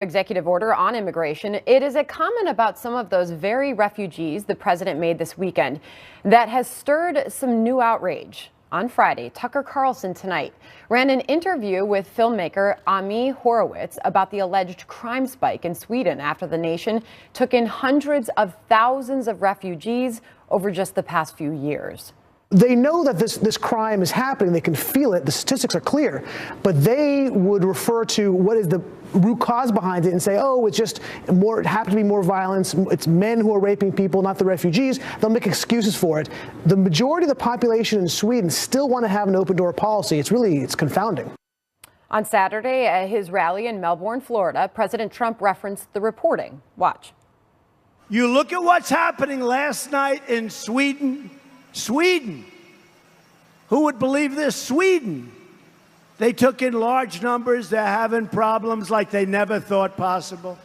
Executive order on immigration. It is a comment about some of those very refugees the president made this weekend that has stirred some new outrage. On Friday, Tucker Carlson tonight ran an interview with filmmaker Ami Horowitz about the alleged crime spike in Sweden after the nation took in hundreds of thousands of refugees over just the past few years. They know that this crime is happening. They can feel it. The statistics are clear. But they would refer to what is the root cause behind it and say, oh, it's just more, it happened to be more violence. It's men who are raping people, not the refugees. They'll make excuses for it. The majority of the population in Sweden still want to have an open door policy. It's confounding. On Saturday, at his rally in Melbourne, Florida, President Trump referenced the reporting. Watch. You look at what's happening last night in Sweden. Sweden. Who would believe this? Sweden. They took in large numbers. They're having problems like they never thought possible.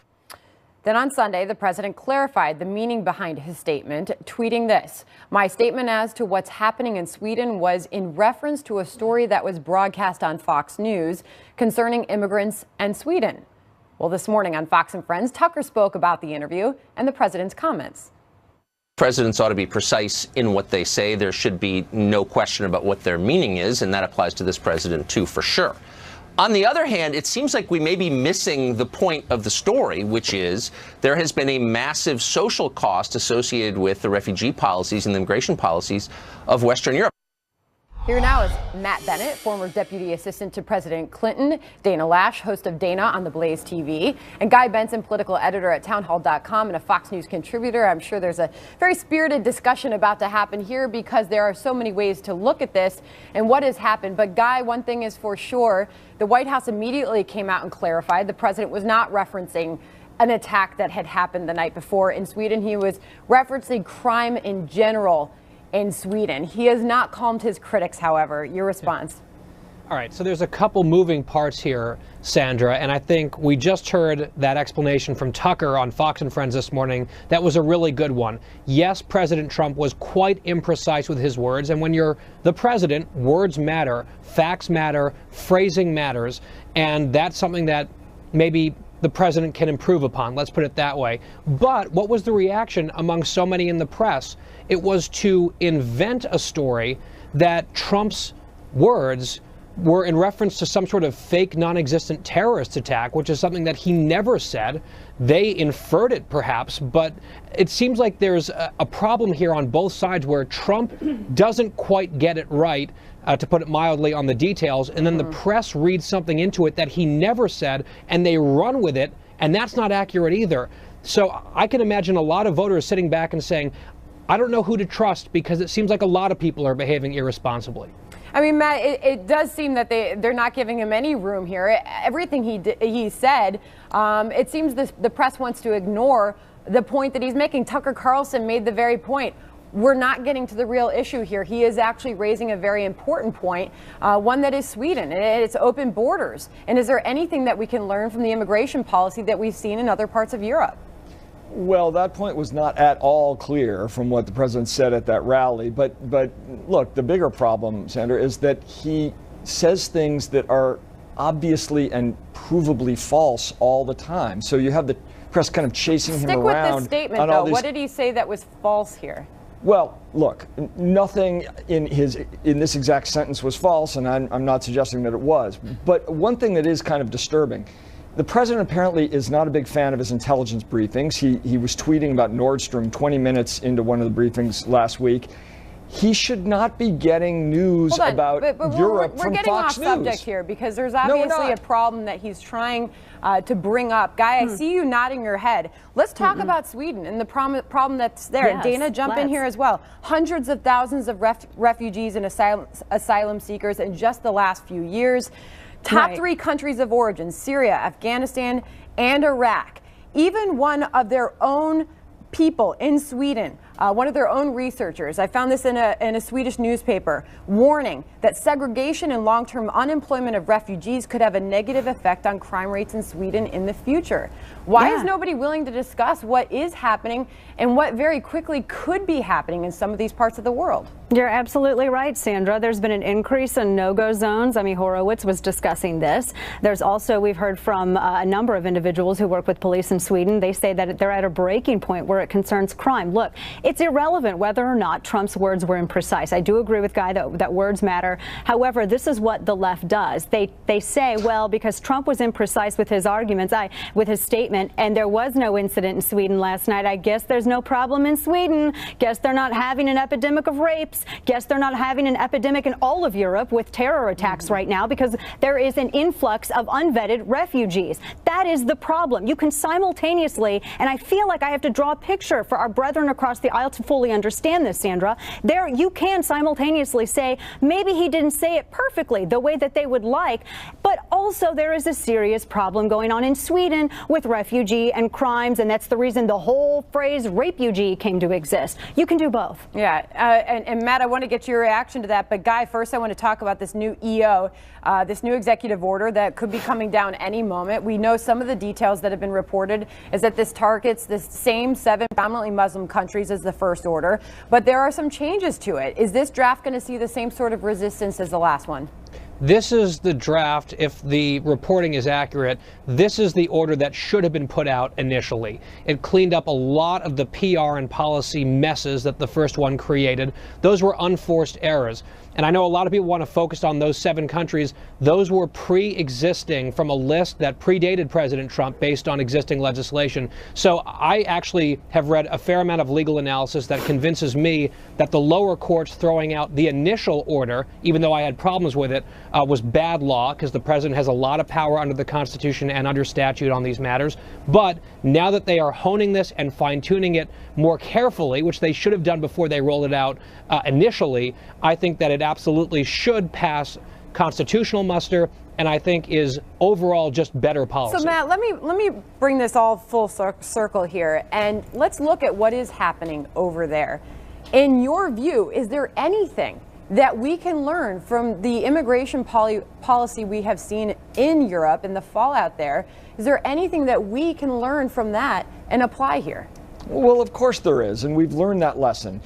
Then on Sunday, the president clarified the meaning behind his statement, tweeting this: "My statement as to what's happening in Sweden was in reference to a story that was broadcast on Fox News concerning immigrants and Sweden." Well, this morning on Fox and Friends, Tucker spoke about the interview and the president's comments. Presidents ought to be precise in what they say. There should be no question about what their meaning is, and that applies to this president, too, for sure. On the other hand, it seems like we may be missing the point of the story, which is there has been a massive social cost associated with the refugee policies and the immigration policies of Western Europe. Here now is Matt Bennett, former deputy assistant to President Clinton, Dana Lash, host of Dana on the Blaze TV, and Guy Benson, political editor at townhall.com and a Fox News contributor. I'm sure there's a very spirited discussion about to happen here because there are so many ways to look at this and what has happened. But Guy, one thing is for sure, the White House immediately came out and clarified the president was not referencing an attack that had happened the night before in Sweden. He was referencing crime in general in Sweden. He has not calmed his critics, however. Your response? All right, so there's a couple moving parts here, Sandra, and I think we just heard that explanation from Tucker on Fox and Friends this morning. That was a really good one. Yes, President Trump was quite imprecise with his words, and when you're the president, words matter, facts matter, phrasing matters, and that's something that maybe the president can improve upon, let's put it that way. But what was the reaction among so many in the press? It was to invent a story that Trump's words were in reference to some sort of fake, non-existent terrorist attack, which is something that he never said. They inferred it, perhaps, but it seems like there's a problem here on both sides where Trump doesn't quite get it right, to put it mildly, on the details, and then the press reads something into it that he never said, and they run with it, and that's not accurate either. So I can imagine a lot of voters sitting back and saying, I don't know who to trust because it seems like a lot of people are behaving irresponsibly. I mean, Matt, it does seem that they're not giving him any room here. Everything he said, it seems the press wants to ignore the point that he's making. Tucker Carlson made the very point. We're not getting to the real issue here. He is actually raising a very important point, one that is Sweden. It's open borders. And is there anything that we can learn from the immigration policy that we've seen in other parts of Europe? Well, that point was not at all clear from what the president said at that rally. But look, the bigger problem, Sandra, is that he says things that are obviously and provably false all the time. So you have the press kind of chasing him around. Stick with this statement, though. What did he say that was false here? Well, look, nothing in this exact sentence was false, and I'm not suggesting that it was. But one thing that is kind of disturbing, the president apparently is not a big fan of his intelligence briefings. He was tweeting about Nord Stream 20 minutes into one of the briefings last week. He should not be getting news about Europe from Fox News. We're getting off subject here because there's obviously a problem that he's trying to bring up. Guy, I see you nodding your head. Let's talk about Sweden and the problem that's there. Yes, Dana, jump in here as well. Hundreds of thousands of refugees and asylum seekers in just the last few years. Top three countries of origin: Syria, Afghanistan, and Iraq. Even one of their own people in Sweden one of their own researchers, I found this in a Swedish newspaper, warning that segregation and long-term unemployment of refugees could have a negative effect on crime rates in Sweden in the future. Why is nobody willing to discuss what is happening and what very quickly could be happening in some of these parts of the world? You're absolutely right, Sandra. There's been an increase in no-go zones. I mean, Horowitz was discussing this. There's also, we've heard from a number of individuals who work with police in Sweden. They say that they're at a breaking point where it concerns crime. Look, it's irrelevant whether or not Trump's words were imprecise. I do agree with Guy that words matter. However, this is what the left does. They say, well, because Trump was imprecise with his arguments, with his statement, and there was no incident in Sweden last night, I guess there's no problem in Sweden. Guess they're not having an epidemic of rapes. Guess they're not having an epidemic in all of Europe with terror attacks right now because there is an influx of unvetted refugees. That is the problem. You can simultaneously, and I feel like I have to draw a picture for our brethren across the aisle to fully understand this, Sandra. There, you can simultaneously say, maybe he didn't say it perfectly the way that they would like, but also there is a serious problem going on in Sweden with refugee and crimes, and that's the reason the whole phrase rapugee came to exist. You can do both. Yeah, and Matt, I want to get your reaction to that. But Guy, first I want to talk about this new EO, this new executive order that could be coming down any moment. We know some of the details that have been reported is that this targets the same 7 predominantly Muslim countries as the first order. But there are some changes to it. Is this draft going to see the same sort of resistance as the last one? This is the draft, if the reporting is accurate. This is the order that should have been put out initially. It cleaned up a lot of the PR and policy messes that the first one created. Those were unforced errors. And I know a lot of people want to focus on those 7 countries. Those were pre-existing from a list that predated President Trump based on existing legislation. So I actually have read a fair amount of legal analysis that convinces me that the lower courts throwing out the initial order, even though I had problems with it, was bad law because the president has a lot of power under the Constitution and under statute on these matters. But now that they are honing this and fine-tuning it more carefully, which they should have done before they rolled it out initially, I think that it absolutely should pass constitutional muster, and I think is overall just better policy. So Matt, let me bring this all full circle here, and let's look at what is happening over there. In your view, is there anything that we can learn from the immigration policy we have seen in Europe and the fallout there? Is there anything that we can learn from that and apply here? Well, of course there is, and we've learned that lesson.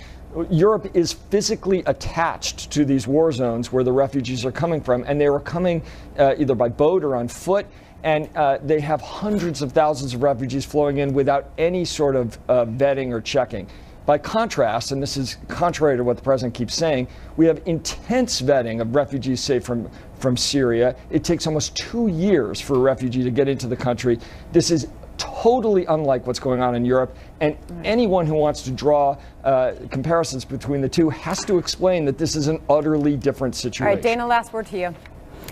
Europe is physically attached to these war zones where the refugees are coming from, and they are coming either by boat or on foot, and they have hundreds of thousands of refugees flowing in without any sort of vetting or checking. By contrast, and this is contrary to what the president keeps saying, we have intense vetting of refugees, say, from Syria. It takes almost 2 years for a refugee to get into the country. This is totally unlike what's going on in Europe, and anyone who wants to draw comparisons between the two has to explain that this is an utterly different situation. All right, Dana, last word to you.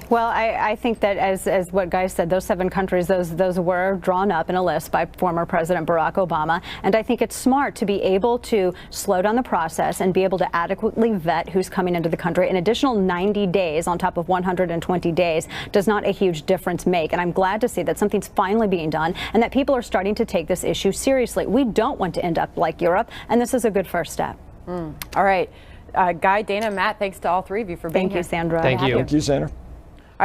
Well, I think that as what Guy said, those 7 countries, those were drawn up in a list by former President Barack Obama. And I think it's smart to be able to slow down the process and be able to adequately vet who's coming into the country. An additional 90 days on top of 120 days does not a huge difference make. And I'm glad to see that something's finally being done and that people are starting to take this issue seriously. We don't want to end up like Europe, and this is a good first step. All right. Guy, Dana, Matt, thanks to all 3 of you for being here. Thank you, Sandra. Thank you. Thank you, Sandra.